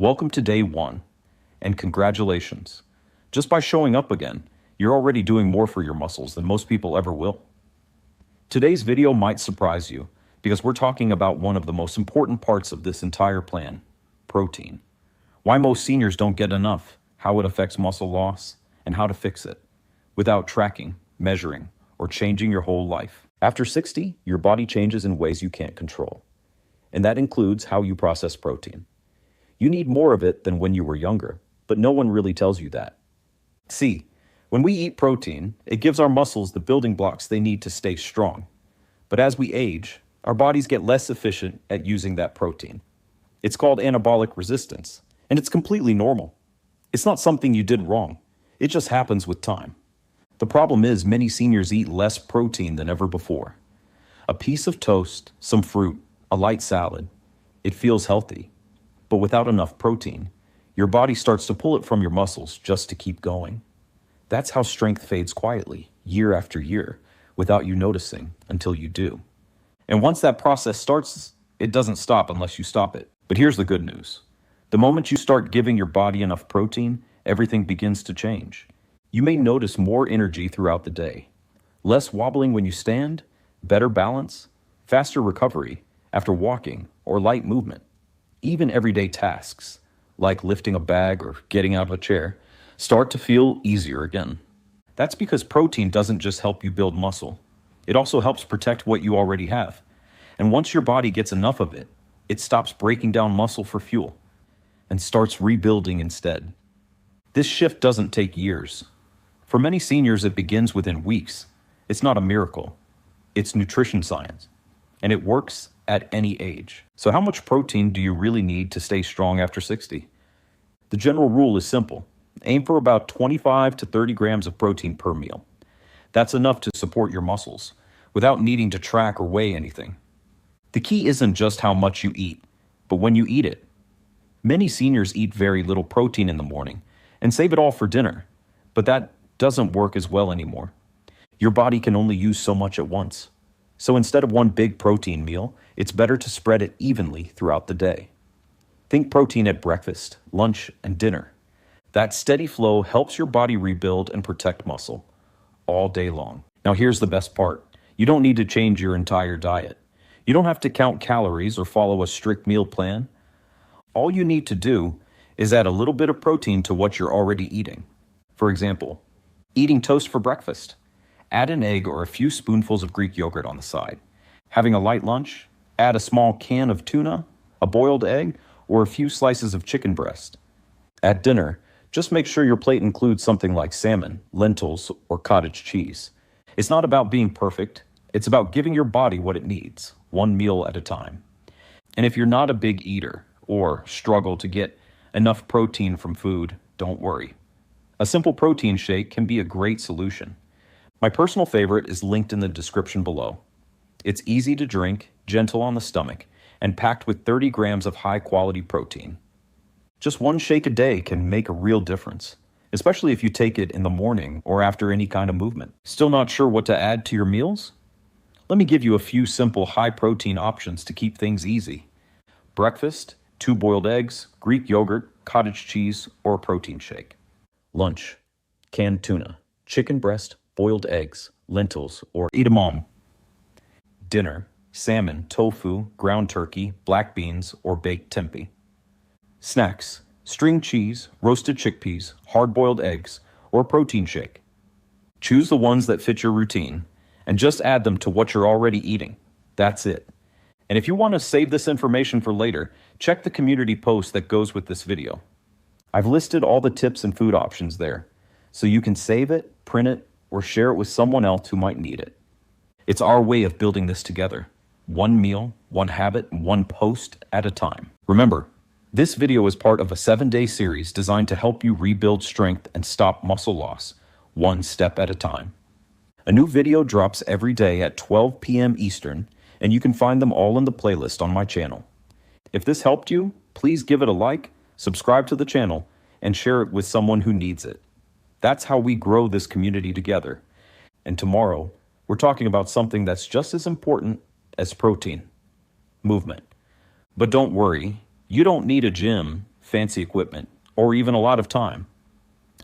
Welcome to day one, and congratulations. Just by showing up again, you're already doing more for your muscles than most people ever will. Today's video might surprise you because we're talking about one of the most important parts of this entire plan, protein. Why most seniors don't get enough, how it affects muscle loss, and how to fix it without tracking, measuring, or changing your whole life. After 60, your body changes in ways you can't control, and that includes how you process protein. You need more of it than when you were younger, but no one really tells you that. See, when we eat protein, it gives our muscles the building blocks they need to stay strong. But as we age, our bodies get less efficient at using that protein. It's called anabolic resistance, and it's completely normal. It's not something you did wrong. It just happens with time. The problem is many seniors eat less protein than ever before. A piece of toast, some fruit, a light salad. It feels healthy. But without enough protein, your body starts to pull it from your muscles just to keep going. That's how strength fades quietly, year after year, without you noticing until you do. And once that process starts, it doesn't stop unless you stop it. But here's the good news. The moment you start giving your body enough protein, everything begins to change. You may notice more energy throughout the day, less wobbling when you stand, better balance, faster recovery after walking or light movement. Even everyday tasks, like lifting a bag or getting out of a chair, start to feel easier again. That's because protein doesn't just help you build muscle. It also helps protect what you already have. And once your body gets enough of it, it stops breaking down muscle for fuel and starts rebuilding instead. This shift doesn't take years. For many seniors, it begins within weeks. It's not a miracle. It's nutrition science. And it works at any age. So how much protein do you really need to stay strong after 60? The general rule is simple. Aim for about 25 to 30 grams of protein per meal. That's enough to support your muscles without needing to track or weigh anything. The key isn't just how much you eat, but when you eat it. Many seniors eat very little protein in the morning and save it all for dinner, but that doesn't work as well anymore. Your body can only use so much at once. So instead of one big protein meal, it's better to spread it evenly throughout the day. Think protein at breakfast, lunch, and dinner. That steady flow helps your body rebuild and protect muscle all day long. Now here's the best part. You don't need to change your entire diet. You don't have to count calories or follow a strict meal plan. All you need to do is add a little bit of protein to what you're already eating. For example, eating toast for breakfast. Add an egg or a few spoonfuls of Greek yogurt on the side. Having a light lunch, add a small can of tuna, a boiled egg, or a few slices of chicken breast. At dinner, just make sure your plate includes something like salmon, lentils, or cottage cheese. It's not about being perfect. It's about giving your body what it needs, one meal at a time. And if you're not a big eater or struggle to get enough protein from food, don't worry. A simple protein shake can be a great solution. My personal favorite is linked in the description below. It's easy to drink, gentle on the stomach, and packed with 30 grams of high-quality protein. Just one shake a day can make a real difference, especially if you take it in the morning or after any kind of movement. Still not sure what to add to your meals? Let me give you a few simple high-protein options to keep things easy. Breakfast, 2 boiled eggs, Greek yogurt, cottage cheese, or a protein shake. Lunch, canned tuna, chicken breast, boiled eggs, lentils, or edamame. Dinner, salmon, tofu, ground turkey, black beans, or baked tempeh. Snacks, string cheese, roasted chickpeas, hard-boiled eggs, or protein shake. Choose the ones that fit your routine, and just add them to what you're already eating. That's it. And if you want to save this information for later, check the community post that goes with this video. I've listed all the tips and food options there, so you can save it, print it, or share it with someone else who might need it. It's our way of building this together. One meal, one habit, one post at a time. Remember, this video is part of a 7-day series designed to help you rebuild strength and stop muscle loss, one step at a time. A new video drops every day at 12 p.m. Eastern, and you can find them all in the playlist on my channel. If this helped you, please give it a like, subscribe to the channel, and share it with someone who needs it. That's how we grow this community together. And tomorrow, we're talking about something that's just as important as protein: movement. But don't worry, you don't need a gym, fancy equipment, or even a lot of time.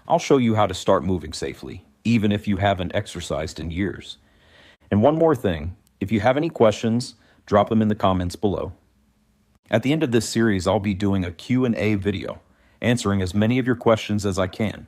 I'll show you how to start moving safely, even if you haven't exercised in years. And one more thing, if you have any questions, drop them in the comments below. At the end of this series, I'll be doing a Q&A video, answering as many of your questions as I can.